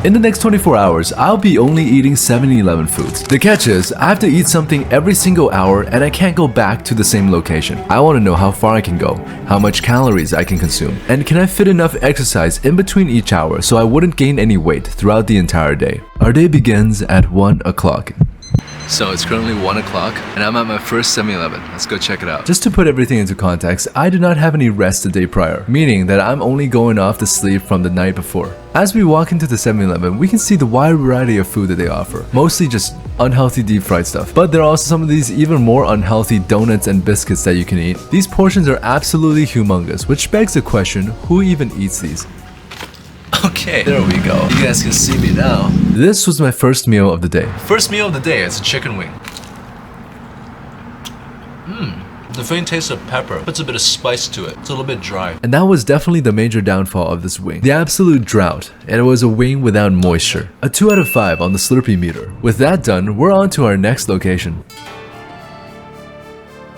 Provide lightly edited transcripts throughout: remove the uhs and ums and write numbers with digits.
In the next 24 hours, I'll be only eating 7-Eleven foods. The catch is, I have to eat something every single hour and I can't go back to the same location. I want to know how far I can go, how much calories I can consume, and can I fit enough exercise in between each hour so I wouldn't gain any weight throughout the entire day. Our day begins at 1 o'clock. So it's currently 1 o'clock and I'm at my first 7-Eleven. Let's go check it out. Just to put everything into context, I did not have any rest the day prior, meaning that I'm only going off to sleep from the night before. As we walk into the 7-Eleven, we can see the wide variety of food that they offer. Mostly just unhealthy deep fried stuff. But there are also some of these even more unhealthy donuts and biscuits that you can eat. These portions are absolutely humongous, which begs the question, who even eats these? Okay, there we go. You guys can see me now. This was my first meal of the day. First meal of the day, it's a chicken wing. The faint taste of pepper puts a bit of spice to it. It's a little bit dry. And that was definitely the major downfall of this wing. The absolute drought. And it was a wing without moisture. A 2 out of 5 on the Slurpee meter. With that done, we're on to our next location.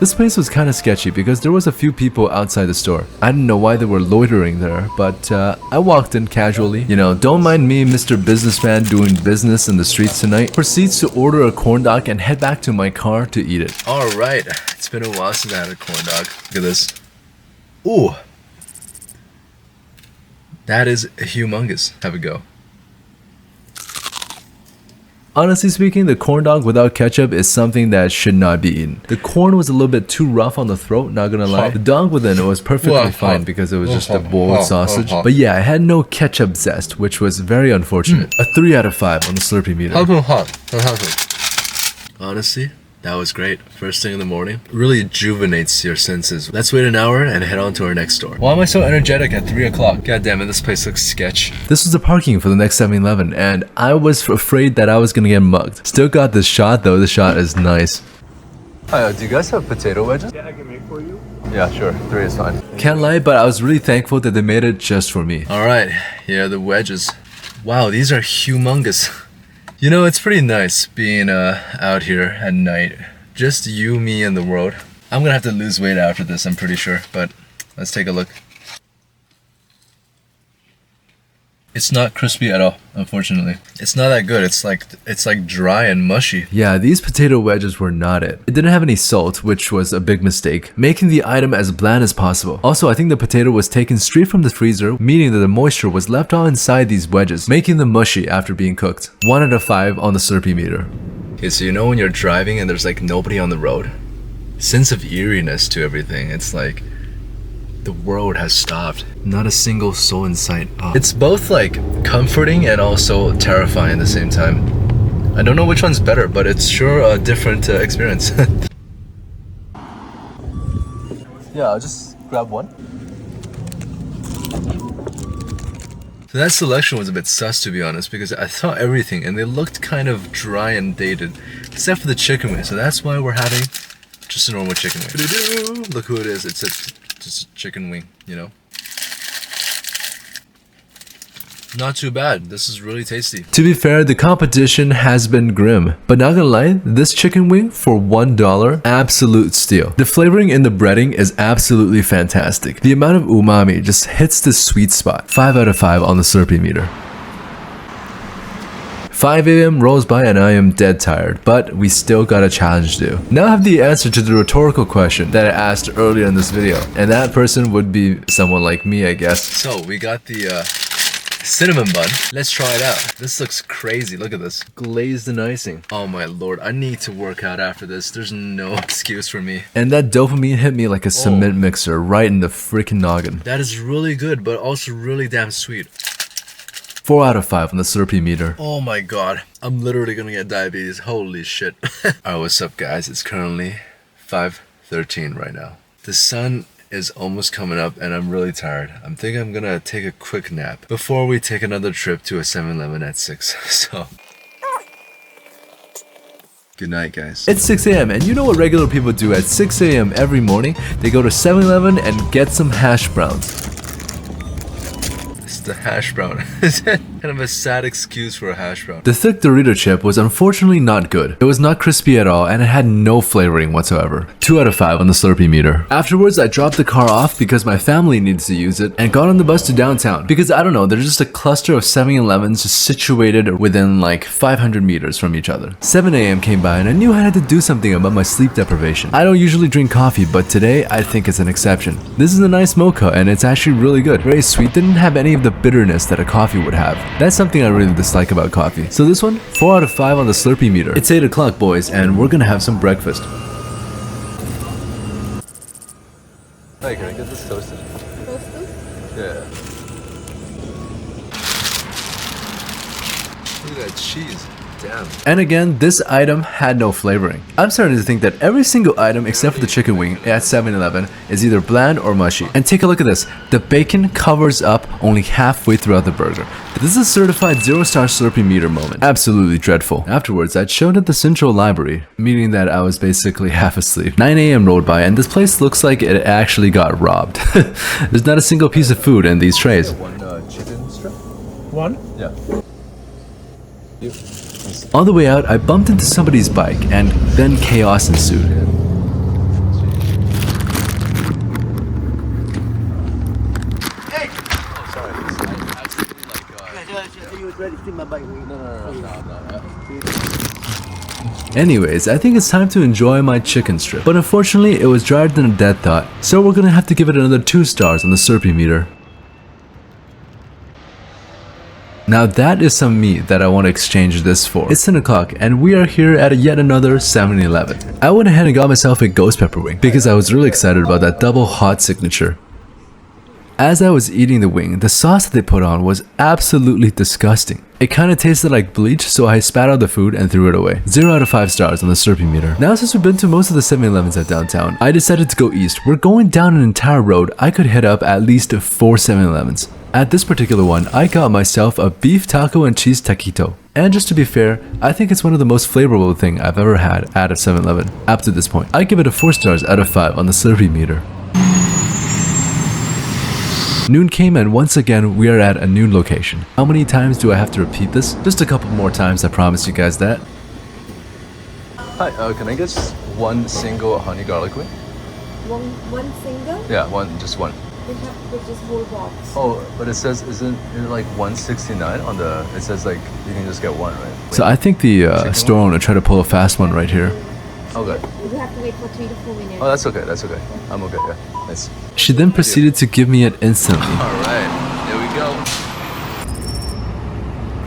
This place was kind of sketchy because there was a few people outside the store. I didn't know why they were loitering there, but I walked in casually. You know, don't mind me, Mr. Businessman doing business in the streets tonight. Proceeds to order a corn dog and head back to my car to eat it. Alright, it's been a while since I had a corn dog. Look at this. Ooh. That is humongous. Have a go. Honestly speaking, the corn dog without ketchup is something that should not be eaten. The corn was a little bit too rough on the throat, not gonna lie. The dog within it was perfectly fine because it was just a boiled sausage. But yeah, it had no ketchup zest, which was very unfortunate. A 3 out of 5 on the Slurpee meter. Honestly, that was great. First thing in the morning. Really rejuvenates your senses. Let's wait an hour and head on to our next store. Why am I so energetic at 3 o'clock? God damn it, this place looks sketch. This was the parking for the next 7-Eleven and I was afraid that I was gonna get mugged. Still got this shot though, the shot is nice. Hi, do you guys have potato wedges? Yeah, I can make for you. Yeah, sure. 3 is fine. Can't lie, but I was really thankful that they made it just for me. Alright, here are the wedges. Wow, these are humongous. You know, it's pretty nice being out here at night. Just you, me, and the world. I'm gonna have to lose weight after this, I'm pretty sure, but let's take a look. It's not crispy at all, unfortunately. It's not that good. It's like dry and mushy. Yeah, these potato wedges were not it. It didn't have any salt, which was a big mistake, making the item as bland as possible. Also, I think the potato was taken straight from the freezer, meaning that the moisture was left on inside these wedges, making them mushy after being cooked. 1 out of 5 on the Slurpee meter. Okay, so you know when you're driving and there's like nobody on the road? Sense of eeriness to everything. It's like the world has stopped. Not a single soul in sight. Oh. It's both like comforting and also terrifying at the same time. I don't know which one's better, but it's sure a different experience. Yeah, I'll just grab one. So that selection was a bit sus, to be honest, because I saw everything and they looked kind of dry and dated, except for the chicken wing. So that's why we're having just a normal chicken wing. Look who it is. It's just a chicken wing, you know? Not too bad. This is really tasty. To be fair, the competition has been grim, but not gonna lie, this chicken wing for $1, absolute steal. The flavoring in the breading is absolutely fantastic. The amount of umami just hits the sweet spot. 5 out of 5 on the Slurpee meter. 5 AM rolls by and I am dead tired, but we still got a challenge to do. Now I have the answer to the rhetorical question that I asked earlier in this video, and that person would be someone like me, I guess. So we got the cinnamon bun. Let's try it out. This looks crazy. Look at this. Glazed and icing. Oh my lord, I need to work out after this. There's no excuse for me. And that dopamine hit me like a cement mixer right in the freaking noggin. That is really good, but also really damn sweet. 4 out of 5 on the Slurpee meter. Oh my god. I'm literally gonna get diabetes. Holy shit. Alright, what's up guys? It's currently 5:13 right now. The sun is almost coming up and I'm really tired. I'm thinking I'm gonna take a quick nap before we take another trip to a 7-Eleven at 6. So good night, guys. It's 6 AM and you know what regular people do at 6 AM every morning? They go to 7-Eleven and get some hash browns. It's the hash brown. Kind of a sad excuse for a hash brown. The thick Dorito chip was unfortunately not good. It was not crispy at all and it had no flavoring whatsoever. 2 out of 5 on the Slurpee meter. Afterwards, I dropped the car off because my family needs to use it and got on the bus to downtown because I don't know, there's just a cluster of 7-Elevens situated within like 500 meters from each other. 7 a.m. came by and I knew I had to do something about my sleep deprivation. I don't usually drink coffee, but today I think it's an exception. This is a nice mocha and it's actually really good. Very sweet, didn't have any of the bitterness that a coffee would have. That's something I really dislike about coffee. So this one, 4 out of 5 on the Slurpee meter. It's 8 o'clock, boys, and we're gonna have some breakfast. Hey, can I get this toasted? Toasted? Yeah. Look at that cheese. Damn. And again, this item had no flavoring. I'm starting to think that every single item except for the chicken wing at 7-Eleven is either bland or mushy. And take a look at this. The bacon covers up only halfway throughout the burger. This is a certified 0-star Slurpee meter moment. Absolutely dreadful. Afterwards, I'd shown at the Central Library, meaning that I was basically half asleep. 9 a.m. rolled by and this place looks like it actually got robbed. There's not a single piece of food in these trays. One chicken strip? One? Yeah. On the way out, I bumped into somebody's bike and then chaos ensued. Anyways, I think it's time to enjoy my chicken strip. But unfortunately, it was drier than a dead thought, so we're gonna have to give it another 2 stars on the Slurpee meter. Now that is some meat that I want to exchange this for. It's 10 o'clock and we are here at yet another 7-Eleven. I went ahead and got myself a ghost pepper wing because I was really excited about that double hot signature. As I was eating the wing, the sauce that they put on was absolutely disgusting. It kind of tasted like bleach, so I spat out the food and threw it away. 0 out of 5 stars on the Slurpee meter. Now since we've been to most of the 7-Elevens at downtown, I decided to go east. We're going down an entire road. I could hit up at least 4 7-Elevens. At this particular one, I got myself a beef taco and cheese taquito. And just to be fair, I think it's one of the most flavorful thing I've ever had at a 7-Eleven up to this point. I give it a 4 stars out of 5 on the Slurpee meter. Noon came and once again we are at a noon location. How many times do I have to repeat this? Just a couple more times, I promise you guys that. Hi, can I get one single honey garlic wing? One single? Yeah, just one. We have to just whole box. Oh, but it says, isn't it like 169 on the, it says like you can just get one, right? So I think the store owner tried to pull a fast one right here. Okay. You have to wait for 3 to 4 minutes. Oh, that's okay, that's okay. I'm okay, yeah. Nice. She then proceeded to give me it instantly. Alright, there we go.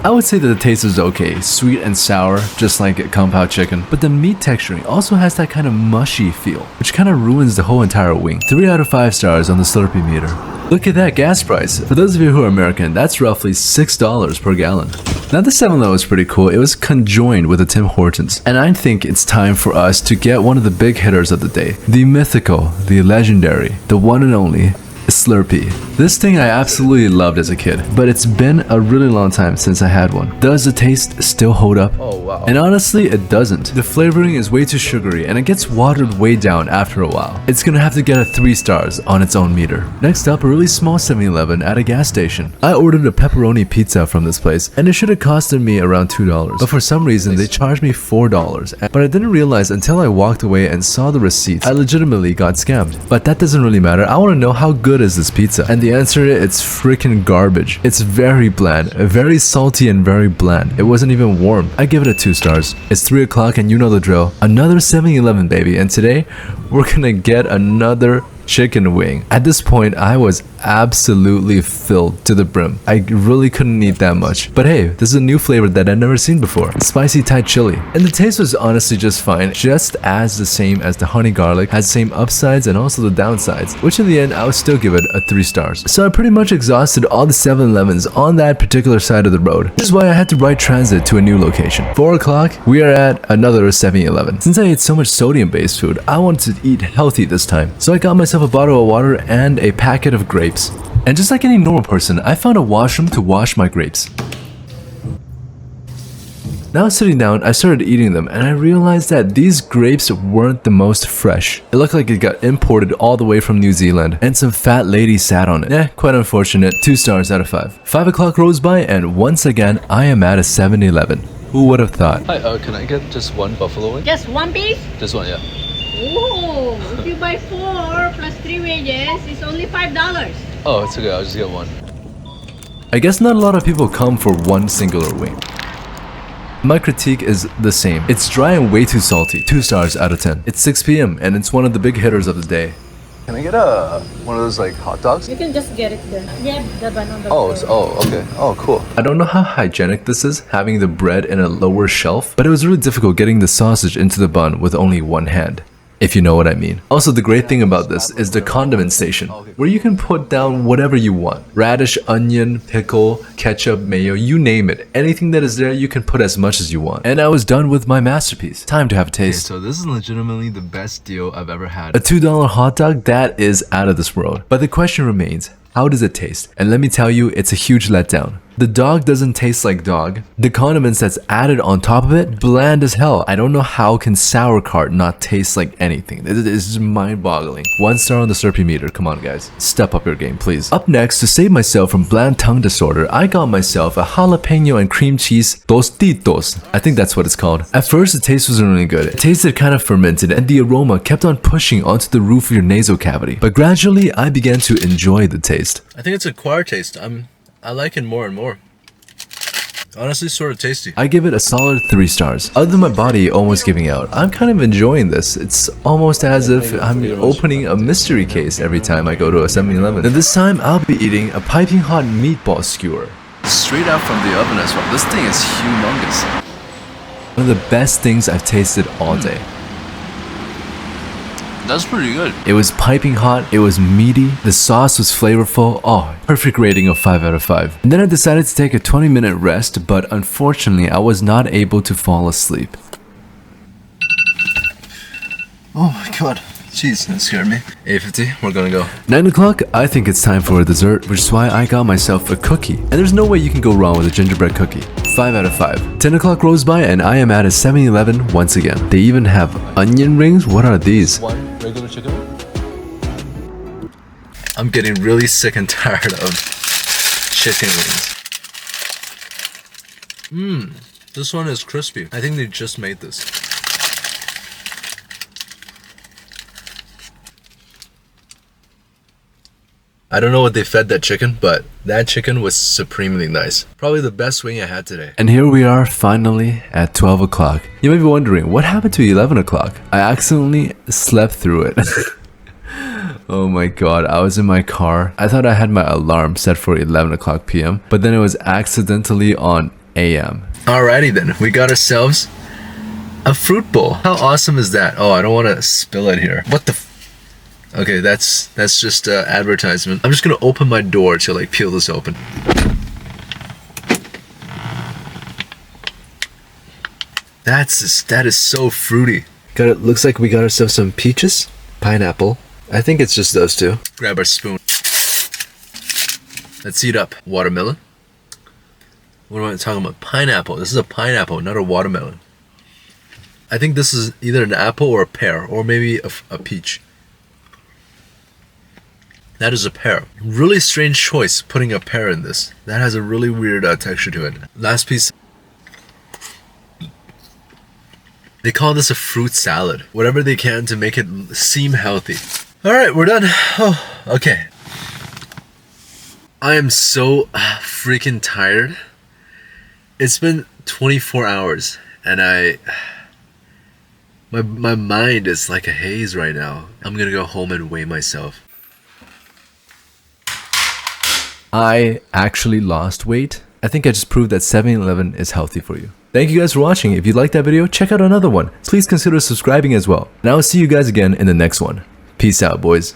I would say that the taste is okay, sweet and sour, just like Kung Pao chicken, but the meat texturing also has that kind of mushy feel, which kind of ruins the whole entire wing. 3 out of 5 stars on the Slurpee meter. Look at that gas price. For those of you who are American, that's roughly $6 per gallon. Now the 7-Eleven was pretty cool. It was conjoined with the Tim Hortons, and I think it's time for us to get one of the big hitters of the day. The mythical, the legendary, the one and only Slurpee. This thing I absolutely loved as a kid, but it's been a really long time since I had one. Does the taste still hold up? Oh wow. And honestly, it doesn't. The flavoring is way too sugary and it gets watered way down after a while. It's gonna have to get a 3 stars on its own meter. Next up, a really small 7-Eleven at a gas station. I ordered a pepperoni pizza from this place and it should have costed me around $2, but for some reason they charged me $4. But I didn't realize until I walked away and saw the receipts, I legitimately got scammed. But that doesn't really matter. I want to know how good is this pizza, and the answer is it's freaking garbage. It's very bland, very salty and very bland. It wasn't even warm. I give it a 2 stars. It's 3 o'clock and you know the drill. Another 7-Eleven baby, and today we're gonna get another chicken wing. At this point, I was absolutely filled to the brim. I really couldn't eat that much. But hey, this is a new flavor that I've never seen before. Spicy Thai chili. And the taste was honestly just fine. Just as the same as the honey garlic. Has the same upsides and also the downsides. Which in the end, I would still give it a 3 stars. So I pretty much exhausted all the 7-Elevens on that particular side of the road. Which is why I had to ride transit to a new location. 4 o'clock, we are at another 7-Eleven. Since I ate so much sodium-based food, I wanted to eat healthy this time. So I got myself a bottle of water and a packet of grapes. And just like any normal person, I found a washroom to wash my grapes. Now sitting down, I started eating them and I realized that these grapes weren't the most fresh. It looked like it got imported all the way from New Zealand and some fat lady sat on it. Quite unfortunate. 2 stars out of 5. 5 o'clock rolls by and once again, I am at a 7-Eleven. Who would have thought? Hi, can I get just one buffalo wing? Just one piece? Just one, yeah. Oh, if you buy 4 plus 3 wedges, it's only $5. Oh, it's okay. I'll just get one. I guess not a lot of people come for one singular wing. My critique is the same. It's dry and way too salty. 2 stars out of 10. It's 6 p.m. and it's one of the big hitters of the day. Can I get one of those like hot dogs? You can just get it there. Yeah, the bun on the Okay. Oh, cool. I don't know how hygienic this is, having the bread in a lower shelf, but it was really difficult getting the sausage into the bun with only one hand. If you know what I mean. Also, the great thing about this is the condiment station, where you can put down whatever you want. Radish, onion, pickle, ketchup, mayo, you name it. Anything that is there, you can put as much as you want. And I was done with my masterpiece. Time to have a taste. So this is legitimately the best deal I've ever had. A $2 hot dog, that is out of this world. But the question remains, how does it taste? And let me tell you, it's a huge letdown. The dog doesn't taste like dog. The condiments that's added on top of it, bland as hell. I don't know how can sauerkraut not taste like anything. It is mind-boggling. 1 star on the Slurpee meter. Come on, guys. Step up your game, please. Up next, to save myself from bland tongue disorder, I got myself a jalapeno and cream cheese tostitos. I think that's what it's called. At first, the taste wasn't really good. It tasted kind of fermented and the aroma kept on pushing onto the roof of your nasal cavity. But gradually, I began to enjoy the taste. I think it's an acquired taste. I like it more and more. Honestly, sort of tasty. I give it a solid 3 stars. Other than my body almost giving out, I'm kind of enjoying this. It's almost as if I'm opening a mystery case every time I go to a 7-Eleven. And this time, I'll be eating a piping hot meatball skewer. Straight out from the oven as well. This thing is humongous. One of the best things I've tasted all day. That's pretty good. It was piping hot, it was meaty, the sauce was flavorful. Oh, perfect rating of 5 out of 5. And then I decided to take a 20-minute rest, but unfortunately I was not able to fall asleep. Oh my god. Jeez, that scared me. 8:50, we're gonna go. 9 o'clock, I think it's time for a dessert, which is why I got myself a cookie. And there's no way you can go wrong with a gingerbread cookie. 5 out of 5. 10 o'clock rolls by and I am at a 7-Eleven once again. They even have onion rings? What are these? One regular chicken. I'm getting really sick and tired of chicken wings. This one is crispy. I think they just made this. I don't know what they fed that chicken, but that chicken was supremely nice. Probably the best wing I had today. And here we are finally at 12 o'clock. You may be wondering, what happened to 11 o'clock? I accidentally slept through it. Oh my god, I was in my car. I thought I had my alarm set for 11 o'clock p.m. But then it was accidentally on a.m. Alrighty then, we got ourselves a fruit bowl. How awesome is that? Oh, I don't want to spill it here. What the Okay, that's just advertisement. I'm just gonna open my door to like peel this open. That is so fruity. Looks like we got ourselves some peaches, pineapple. I think it's just those two. Grab our spoon. Let's heat up. Watermelon. What am I talking about? Pineapple. This is a pineapple, not a watermelon. I think this is either an apple or a pear, or maybe a peach. That is a pear. Really strange choice putting a pear in this. That has a really weird texture to it. Last piece. They call this a fruit salad. Whatever they can to make it seem healthy. Alright, we're done. Oh, okay. I am so freaking tired. It's been 24 hours and my mind is like a haze right now. I'm gonna go home and weigh myself. I actually lost weight. I think I just proved that 7-Eleven is healthy for you. Thank you guys for watching. If you liked that video, check out another one. Please consider subscribing as well. And I will see you guys again in the next one. Peace out, boys.